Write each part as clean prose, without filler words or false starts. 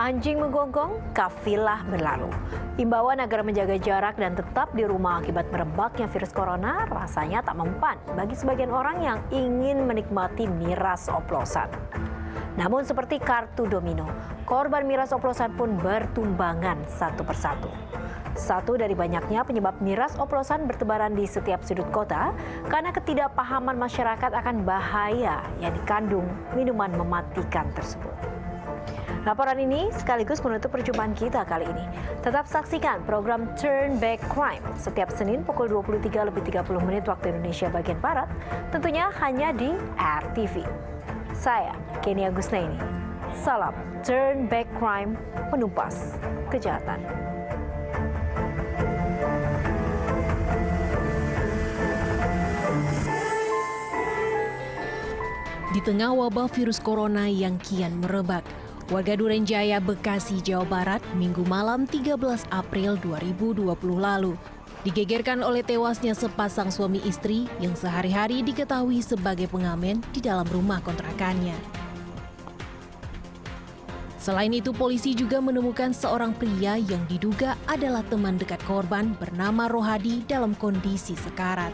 Anjing menggonggong, kafilah berlalu. Imbauan agar menjaga jarak dan tetap di rumah akibat merebaknya virus corona rasanya tak mempan bagi sebagian orang yang ingin menikmati miras oplosan. Namun seperti kartu domino, korban miras oplosan pun bertumbangan satu persatu. Satu dari banyaknya penyebab miras oplosan bertebaran di setiap sudut kota karena ketidakpahaman masyarakat akan bahaya yang dikandung minuman mematikan tersebut. Laporan ini sekaligus menutup perjumpaan kita kali ini. Tetap saksikan program Turn Back Crime setiap Senin pukul 23.30 waktu Indonesia bagian Barat, tentunya hanya di RTV. Saya, Kenny Agusnaini. Salam Turn Back Crime, menumpas kejahatan. Di tengah wabah virus corona yang kian merebak, warga Durenjaya, Bekasi, Jawa Barat, Minggu malam 13 April 2020 lalu digegerkan oleh tewasnya sepasang suami istri yang sehari-hari diketahui sebagai pengamen di dalam rumah kontrakannya. Selain itu, polisi juga menemukan seorang pria yang diduga adalah teman dekat korban bernama Rohadi dalam kondisi sekarat.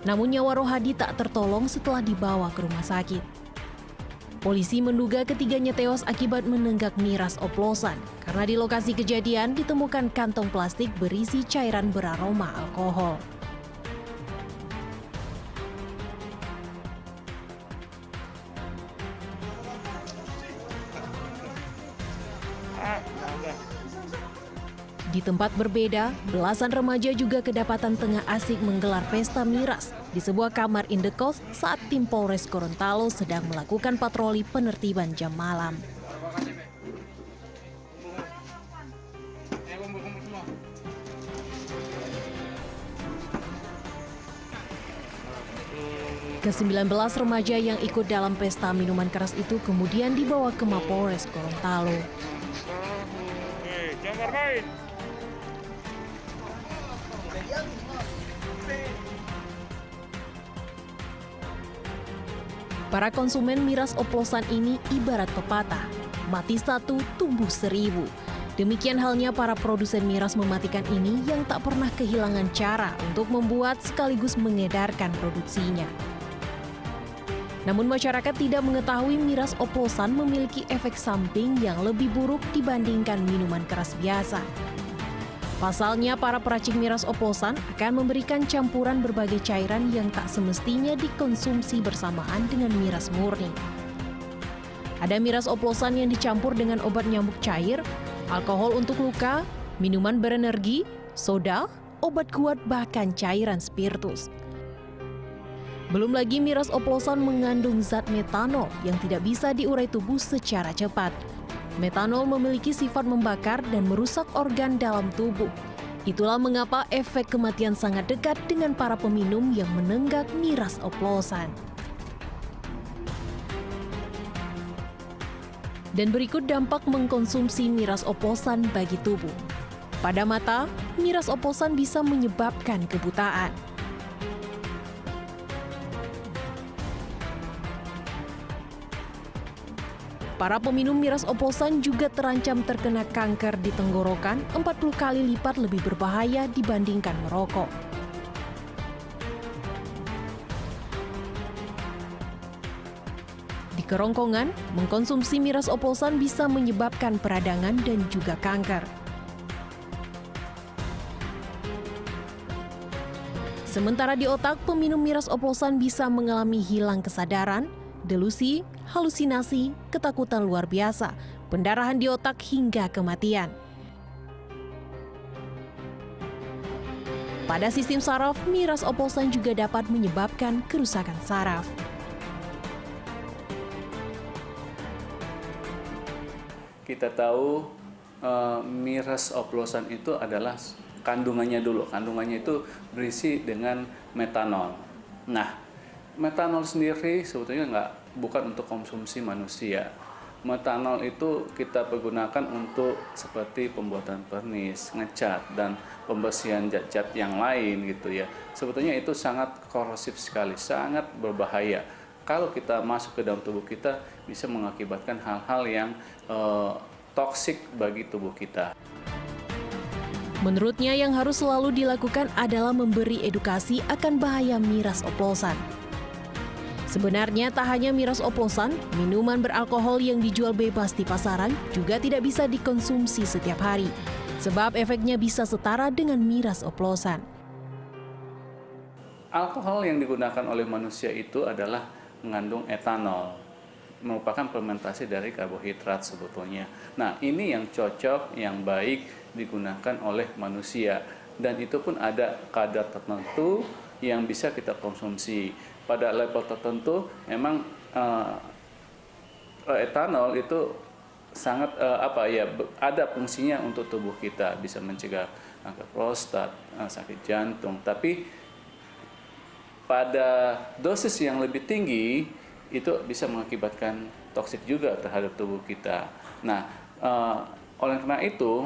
Namun nyawa Rohadi tak tertolong setelah dibawa ke rumah sakit. Polisi menduga ketiganya tewas akibat menenggak miras oplosan karena di lokasi kejadian ditemukan kantong plastik berisi cairan beraroma alkohol. Di tempat berbeda, belasan remaja juga kedapatan tengah asik menggelar pesta miras di sebuah kamar indekos saat tim Polres Gorontalo sedang melakukan patroli penertiban jam malam. Ke-19 remaja yang ikut dalam pesta minuman keras itu kemudian dibawa ke Mapolres Gorontalo. Jangan main. Para konsumen miras oplosan ini ibarat pepatah, mati satu, tumbuh seribu. Demikian halnya para produsen miras mematikan ini yang tak pernah kehilangan cara untuk membuat sekaligus mengedarkan produksinya. Namun masyarakat tidak mengetahui miras oplosan memiliki efek samping yang lebih buruk dibandingkan minuman keras biasa. Pasalnya, para peracik miras oplosan akan memberikan campuran berbagai cairan yang tak semestinya dikonsumsi bersamaan dengan miras murni. Ada miras oplosan yang dicampur dengan obat nyamuk cair, alkohol untuk luka, minuman berenergi, soda, obat kuat, bahkan cairan spiritus. Belum lagi miras oplosan mengandung zat metanol yang tidak bisa diurai tubuh secara cepat. Metanol memiliki sifat membakar dan merusak organ dalam tubuh. Itulah mengapa efek kematian sangat dekat dengan para peminum yang menenggak miras oplosan. Dan berikut dampak mengkonsumsi miras oplosan bagi tubuh. Pada mata, miras oplosan bisa menyebabkan kebutaan. Para peminum miras oplosan juga terancam terkena kanker di tenggorokan 40 kali lipat lebih berbahaya dibandingkan merokok. Di kerongkongan, mengkonsumsi miras oplosan bisa menyebabkan peradangan dan juga kanker. Sementara di otak, peminum miras oplosan bisa mengalami hilang kesadaran, delusi, halusinasi, ketakutan luar biasa, pendarahan di otak hingga kematian. Pada sistem saraf, miras oplosan juga dapat menyebabkan kerusakan saraf. Kita tahu miras oplosan itu adalah kandungannya dulu. Kandungannya itu berisi dengan metanol. Nah, metanol sendiri sebetulnya bukan untuk konsumsi manusia. Metanol itu kita pergunakan untuk seperti pembuatan pernis, ngecat, dan pembersihan zat-zat yang lain gitu ya. Sebetulnya itu sangat korosif sekali, sangat berbahaya. Kalau kita masuk ke dalam tubuh kita bisa mengakibatkan hal-hal yang toksik bagi tubuh kita. Menurutnya yang harus selalu dilakukan adalah memberi edukasi akan bahaya miras oplosan. Sebenarnya tak hanya miras oplosan, minuman beralkohol yang dijual bebas di pasaran juga tidak bisa dikonsumsi setiap hari, sebab efeknya bisa setara dengan miras oplosan. Alkohol yang digunakan oleh manusia itu adalah mengandung etanol, merupakan fermentasi dari karbohidrat sebetulnya. Nah, ini yang cocok, yang baik digunakan oleh manusia, dan itu pun ada kadar tertentu yang bisa kita konsumsi. Pada level tertentu memang etanol itu sangat ada fungsinya untuk tubuh kita, bisa mencegah kanker prostat, sakit jantung. Tapi pada dosis yang lebih tinggi itu bisa mengakibatkan toksik juga terhadap tubuh kita. Nah, oleh karena itu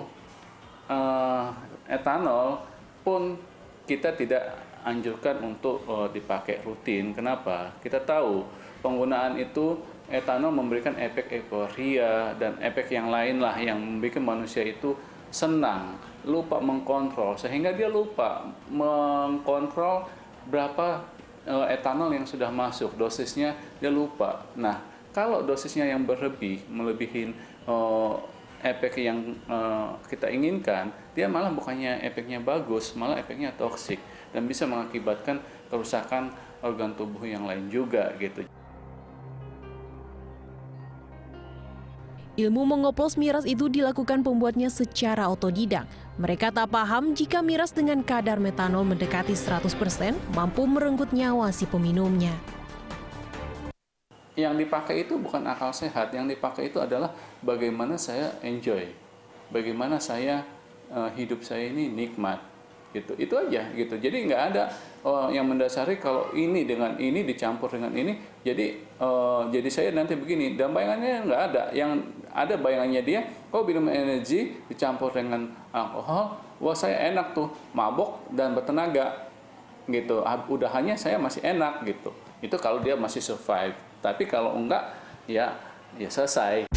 etanol pun kita tidak anjurkan untuk dipakai rutin. Kenapa? Kita tahu penggunaan itu etanol memberikan efek euforia dan efek yang lain lah yang membuat manusia itu senang, lupa mengkontrol, sehingga dia lupa mengkontrol berapa etanol yang sudah masuk, dosisnya dia lupa. Nah, kalau dosisnya yang berlebih, melebihi efek yang kita inginkan, dia malah bukannya efeknya bagus, malah efeknya toksik dan bisa mengakibatkan kerusakan organ tubuh yang lain juga gitu. Ilmu mengoplos miras itu dilakukan pembuatnya secara otodidak. Mereka tak paham jika miras dengan kadar metanol mendekati 100% mampu merenggut nyawa si peminumnya. Yang dipakai itu bukan akal sehat, yang dipakai itu adalah bagaimana saya enjoy, bagaimana saya hidup saya ini nikmat, gitu. Itu aja gitu. Jadi nggak ada yang mendasari kalau ini dengan ini dicampur dengan ini, jadi saya nanti begini. Dan bayangannya nggak ada. Yang ada bayangannya dia, kalau minum energi dicampur dengan alkohol, wah saya enak tuh, mabok dan bertenaga, gitu. Udahannya saya masih enak gitu. Itu kalau dia masih survive. Tapi kalau enggak, ya selesai.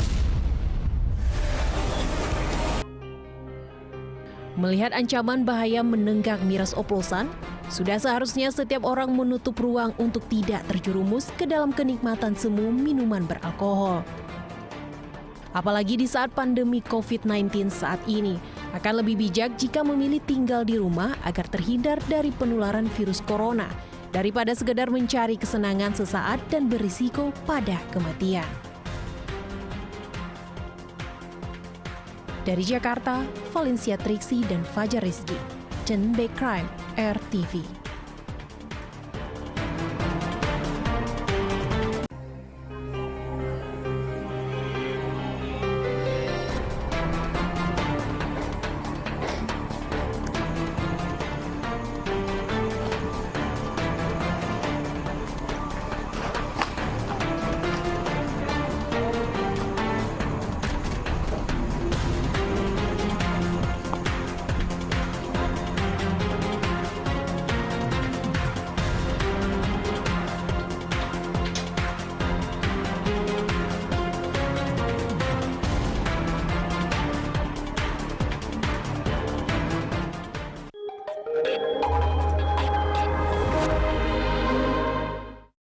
Melihat ancaman bahaya menenggak miras oplosan, sudah seharusnya setiap orang menutup ruang untuk tidak terjerumus ke dalam kenikmatan semu minuman beralkohol. Apalagi di saat pandemi COVID-19 saat ini, akan lebih bijak jika memilih tinggal di rumah agar terhindar dari penularan virus corona, daripada sekedar mencari kesenangan sesaat dan berisiko pada kematian. Dari Jakarta, Valencia Triksi dan Fajar Rizky, Chen Bay Crime, RTV.